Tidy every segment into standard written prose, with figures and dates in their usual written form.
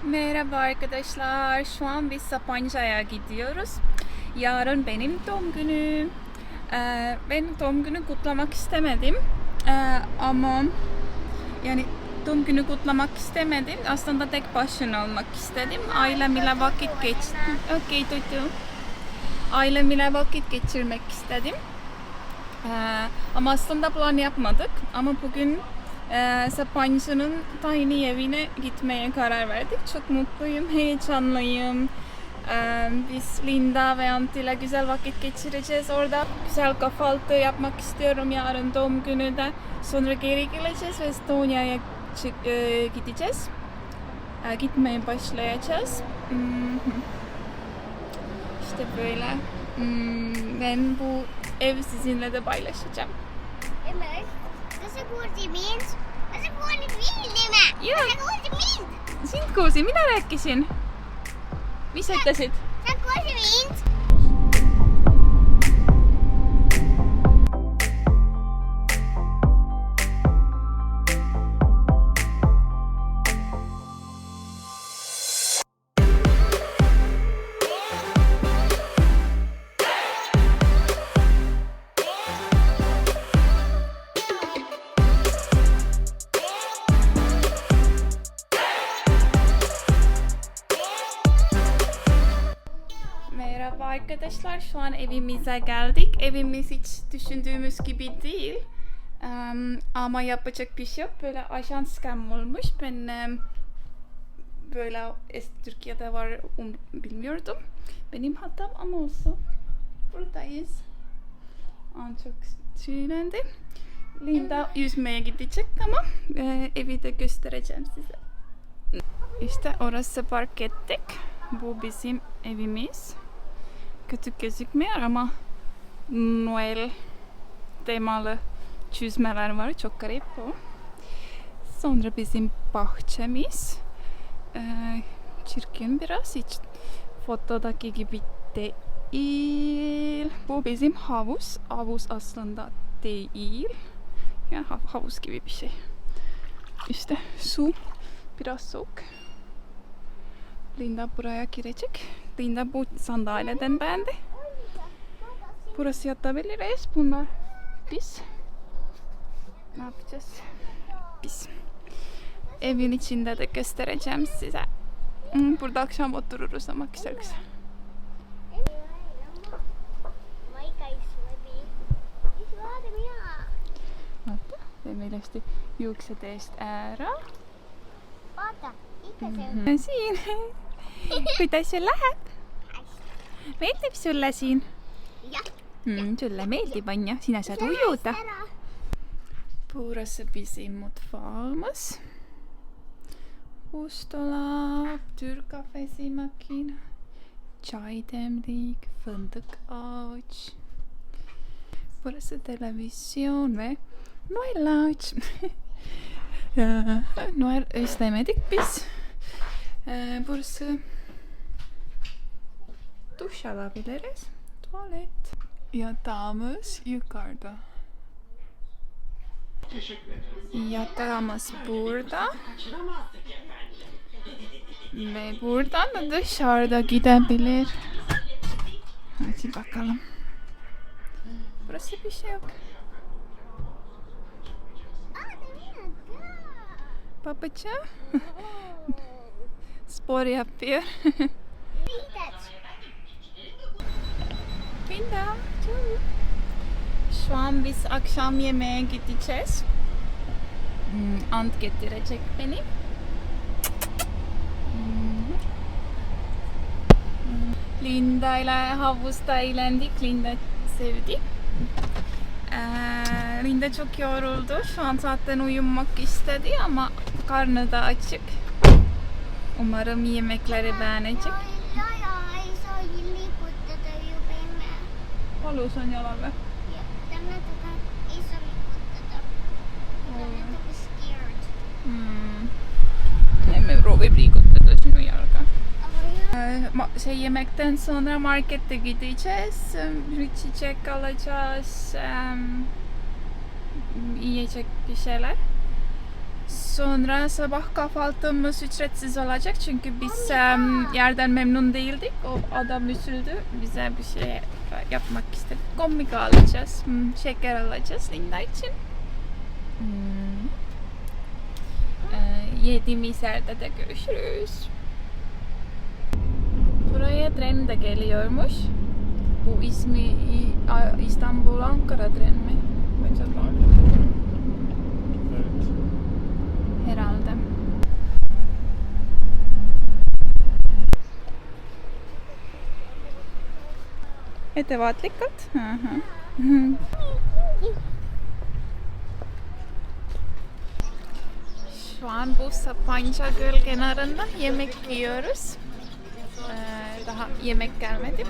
Merhaba arkadaşlar. Şu an biz Sapanca'ya gidiyoruz. Yarın benim doğum günüm. Ben doğum günü kutlamak istemedim. Ama yani doğum günü kutlamak istemedim. Aslında tek başına olmak istedim. Ailemle vakit Okay, tutu. Ailemle vakit geçirmek istedim. Ama aslında plan yapmadık. Ama bugün Sapanca'nın tiny evine gitmeye karar verdik. Çok mutluyum, heyecanlıyım. Biz Linda ve Ant'la güzel vakit geçireceğiz orada. Güzel kahvaltı yapmak istiyorum yarın doğum günü de. Sonra geri geleceğiz ve Estonya'ya gideceğiz. Gitmeye başlayacağız. İşte böyle. Ben bu ev sizinle de paylaşacağım. Immers, das ist gut gemeint. Das ist gut gemeint. Ja. Das ist gut gemeint. Sintkuusi, minä rääkisin. Missä ütlesid? Das ist gut gemeint. Merhaba arkadaşlar, şu an evimize geldik. Evimiz hiç düşündüğümüz gibi değil. Ama yapacak bir şey yok. Böyle ajan scam olmuş. Ben böyle Türkiye'de var bilmiyordum. Benim hatam ama olsun. Buradayız. Çok tüylendim. Linda yüzmeye gidecek ama evi de göstereceğim size. İşte orası park ettik. Bu bizim evimiz. Kötü gözükmüyor ama Noel temalı çizmeler var. Çok garip bu. Sonra bizim bahçemiz. Çirkin biraz. Hiç fotodaki gibi değil. Bu bizim havuz. Havuz aslında değil. Yani havuz gibi bir şey. İşte su biraz soğuk. Linda buraya girecek. Linda bu sandalyeden beğendi. Burası yatabiliriz. Bunlar biz. Ne yapacağız? Biz. Evin içinde de göstereceğim size. Burada akşam otururuz ama güzel güzel. Maika is swimming. Is water minä. Oota, mielestäni juokset eest ära. Oota, ikä se on. Siinä. Kuidas sul läheb? Meeldib sulle siin? Jah. Sulle meeldib, on ju? Sina saad ujuda. Ära. Burası bizim mutfağımız. Buzdolap, Türk kafesi makine, çay demlik, fındık ağaç. Burası televizyon ve Noel ağaç. Noel istemedik biz. Burası duş alabiliriz. Tuvalet. Yatağımız yukarıda. Yatağımız burada. Ve buradan da dışarıda gidebilir. Hadi bakalım. Burası bir şey yok. Babacığım spor yapıyor. Linda. Şu an biz akşam yemeğe gideceğiz. Ant getirecek beni. Linda ile havuzda eğlendik. Linda sevdi. Linda çok yoruldu. Şu an zaten uyumak istedi ama karnı da açık. Umarım yemekleri beğenecek. Ei saa liikuttaa jupimme. Halusan jalalle. Ja tänne ei saa liikuttaa. Tänne tuli scared. Emme Rovi liikuttaa sinun jalkaan. Ama ya. Yemekten sonra markette gideceğiz. İçecek alacağız. Yiyecek bir şeyler. Sonra sabah kahvaltımız ücretsiz olacak çünkü biz yerden memnun değildik. O adam üzüldü. Bize bir şey yapmak istedi. Komik alacağız. Şeker alacağız Linda için. Yediğimiz yerde de görüşürüz. Buraya tren de geliyormuş. Bu ismi İstanbul Ankara tren mi? Acaba? Evet. Herhalde. Это var dikkat. Şu an bu Sapanca Göl kenarında yemek yiyoruz. Daha yemek gelmedi.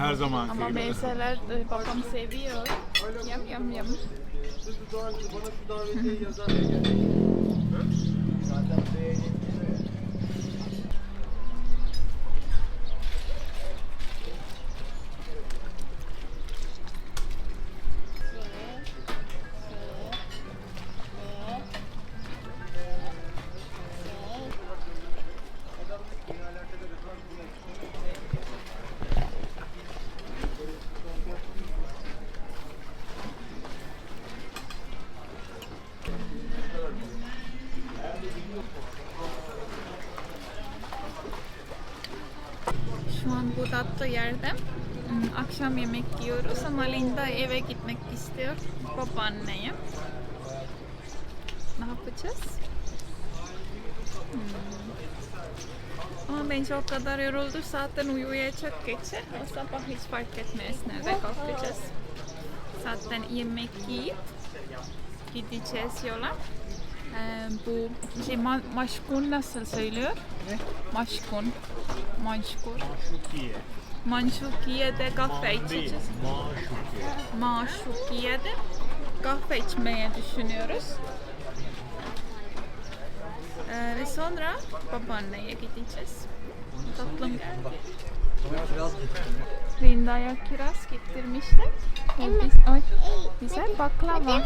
Her zaman. Ama meyveler babam seviyor. Yam yam yam. Şu an bu tatlı yerde akşam yemek yiyoruz ama Linda eve gitmek istiyor babaanneye. Ne yapacağız? Ama bence o kadar yoruldu zaten uyuyacak gece. O sabah hiç fark etmez nerede kalkacağız. Zaten yemek yiyip gideceğiz yola. Bu şey maşkun nasıl söylüyor? Maşkun. Maşkur. Şukiye. Manşukiye'de kahve içeceğiz. Maşukiye'de kahve içmeye düşünüyoruz. Ve sonra babaanneye gideceğiz. Tatlım geldi. Linda'ya kiraz getirmişler. Bize baklava.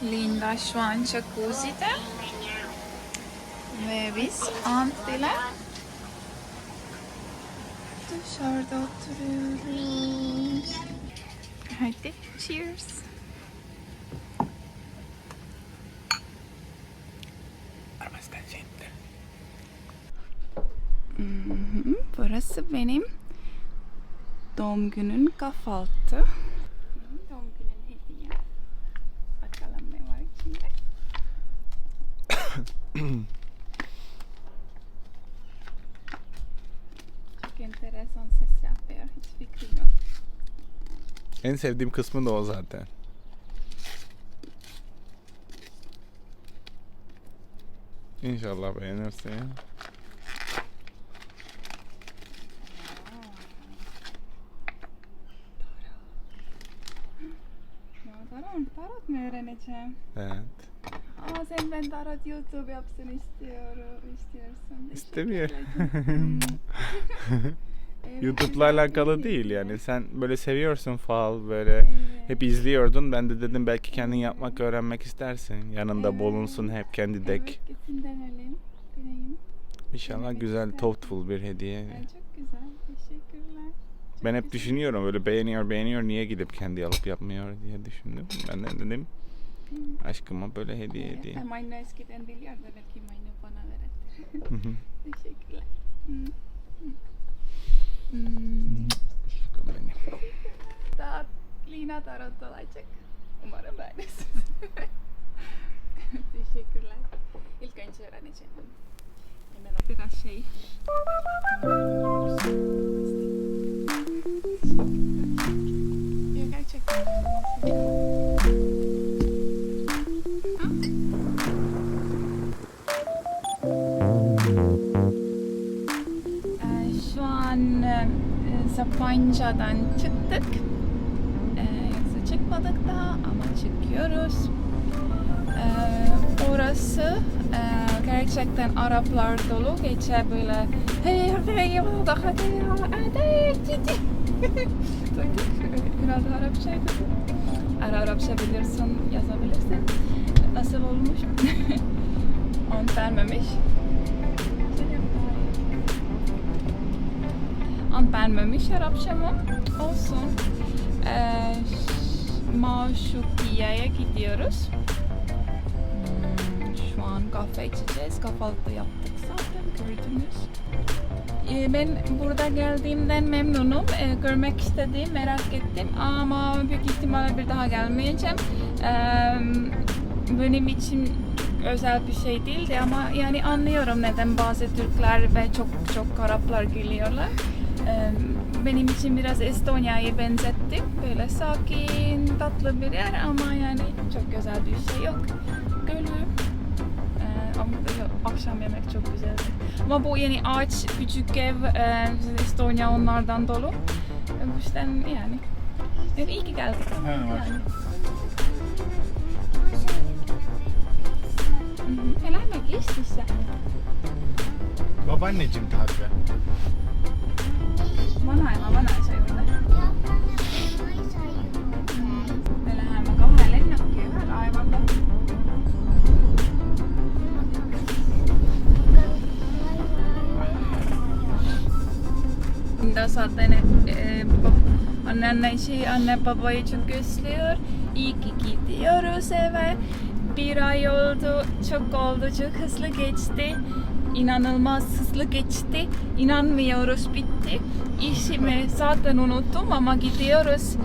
Linda şu an jacuzzi'de ve biz Ant ile dışarıda oturuyoruz. Hadi cheers. Burası benim doğum günün kahvaltı. Doğum günün hediye. Bakalım ne var içinde. Çok enteresan ses yapıyor. Hiç fikrim yok. En sevdiğim kısmı da o zaten. İnşallah beğenirsin. Tarot mu öğreneceğim? Evet. Aa sen ben tarot YouTube yapsın istiyorsun. İstemiyor. Evet, YouTube'la güzel alakalı bir değil fikir. yani. Sen böyle seviyorsun fal böyle Evet. hep izliyordun. Ben de dedim belki kendin yapmak öğrenmek istersin. Yanında Evet. bulunsun hep kendi dek. Evet kesin deneyelim. Deneyim. İnşallah denemek güzel, isterim. thoughtful bir hediye. Çok güzel. Teşekkürler. Çok Ben hep güzel. düşünüyorum böyle beğeniyor niye gidip kendi alıp yapmıyor diye düşündüm. Ben de dedim aşkıma böyle hediye Evet, edeyim. Mayna eskiden biliyordu belki Mayna bana verir. Hı hı. Teşekkürler. Aşkım benim. Daha Lina tarot olacak. Umarım beğenirsiniz. Teşekkürler. İlk önce öğreneceğim. Hemen biraz şey. Ya gerçekten. bugün Sapanca'dan çıktık. Yoksa çıkmadık daha ama çıkıyoruz. Orası gerçekten Araplar dolu. Gece böyle duyduk. Herhalde Arapçaydı. Eğer Arapça bilirsin, yazabilirsin. Nasıl olmuş? Ant vermemiş. Ant vermemiş Arapçamı. Olsun. Maşukiye'ye gidiyoruz. Şu an kahve içeceğiz. Kahvaltı yaptık zaten gördünüz. Ben burada geldiğimden memnunum. Görmek istedim, merak ettim ama büyük ihtimalle bir daha gelmeyeceğim. Benim için özel bir şey değildi ama yani anlıyorum neden bazı Türkler ve çok Araplar geliyorlar. Benim için biraz Estonya'yı benzettim. Böyle sakin, tatlı bir yer ama yani çok güzel bir şey yok. Gölü. Ama böyle akşam yemek çok güzeldi. Ama bu yeni ağaç, küçük ev, Estonya onlardan dolu. Bu yüzden yani iyi ki geldik. Yani. Helal mi geçti işte? Babaanneciğim tabi. Vanha sayılır. Meillähän on kauhean lennokki yhdellä aivan da zaten anne babayı çok özlüyor. İyi ki gidiyoruz eve. Bir ay oldu, çok oldu, çok hızlı geçti. İnanılmaz hızlı geçti. İnanmıyoruz, bitti. İşimi zaten unuttum ama gidiyoruz.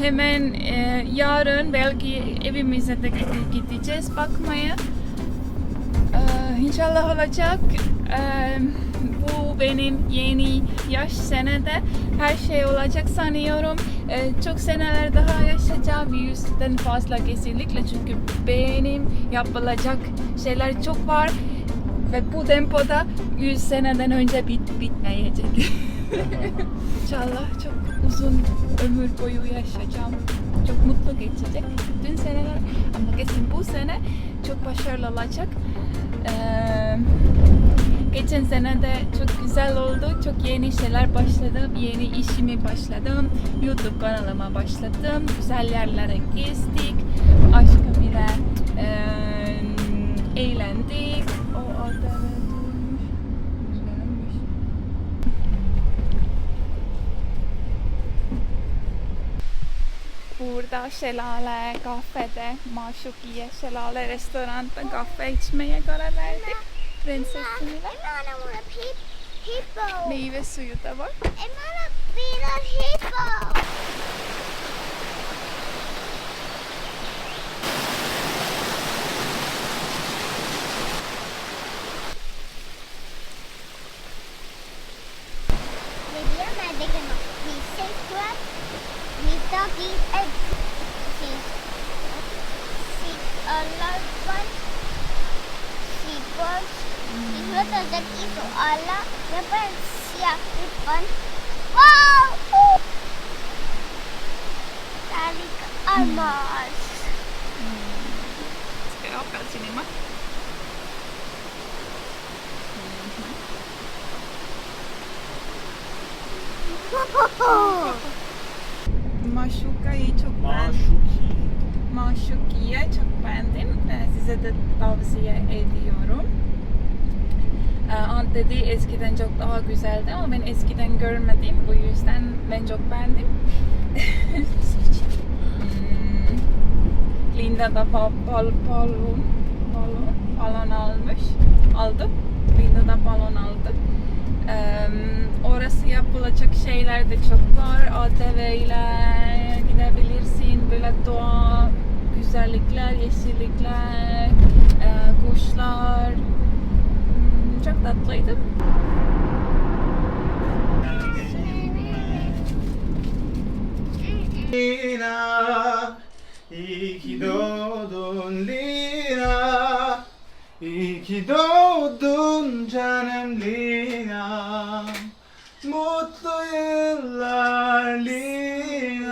Hemen yarın belki evimize de gideceğiz bakmaya. İnşallah olacak. Bu benim yeni yaş senede her şey olacak sanıyorum. Çok seneler daha yaşayacağım, 100'den fazla kesinlikle çünkü benim yapılacak şeyler çok var ve bu tempoda 100 seneden önce bitmeyecek. İnşallah çok uzun ömür boyu yaşayacağım. Çok mutlu geçecek bütün seneler ama kesin bu sene çok başarılı olacak. Geçen sene de çok güzel oldu. Çok yeni şeyler başladım. Yeni işimi başladım. YouTube kanalıma başladım. Güzel yerlere gezdik. Aşkım ile eğlendik. O ATV güzelmiş. Burada şelale kafede, Maşukiye şelale restoranda kahve içmeye karar verdik. Prensesimiyle. Hippo. Meyve suyu da var. Emana bir hippo. Maybe I'm not gonna be safe to us. We doggy egg. See a large one. See birds. See that is alla. Never see a big one. Wow! Tarik almas. Ska jag ha apelsinimma? Maşuka'yı çok beğendim. Maşuki'ye çok beğendim. Size de tavsiye ediyorum. Ant dedi eskiden çok daha güzeldi ama ben eskiden görmedim. Bu yüzden ben çok beğendim. Linda da balon aldı. Linda da balon aldı. Orası yapılacak şeyler de çok var. ATV ile gidebilirsin. Böyle doğa, güzellikler, yeşillikler, kuşlar. Çok tatlıydı. Lina, iyi ki doğdun Lina, iyi ki doğdun canım Lina. Mutlu yıllar Lina.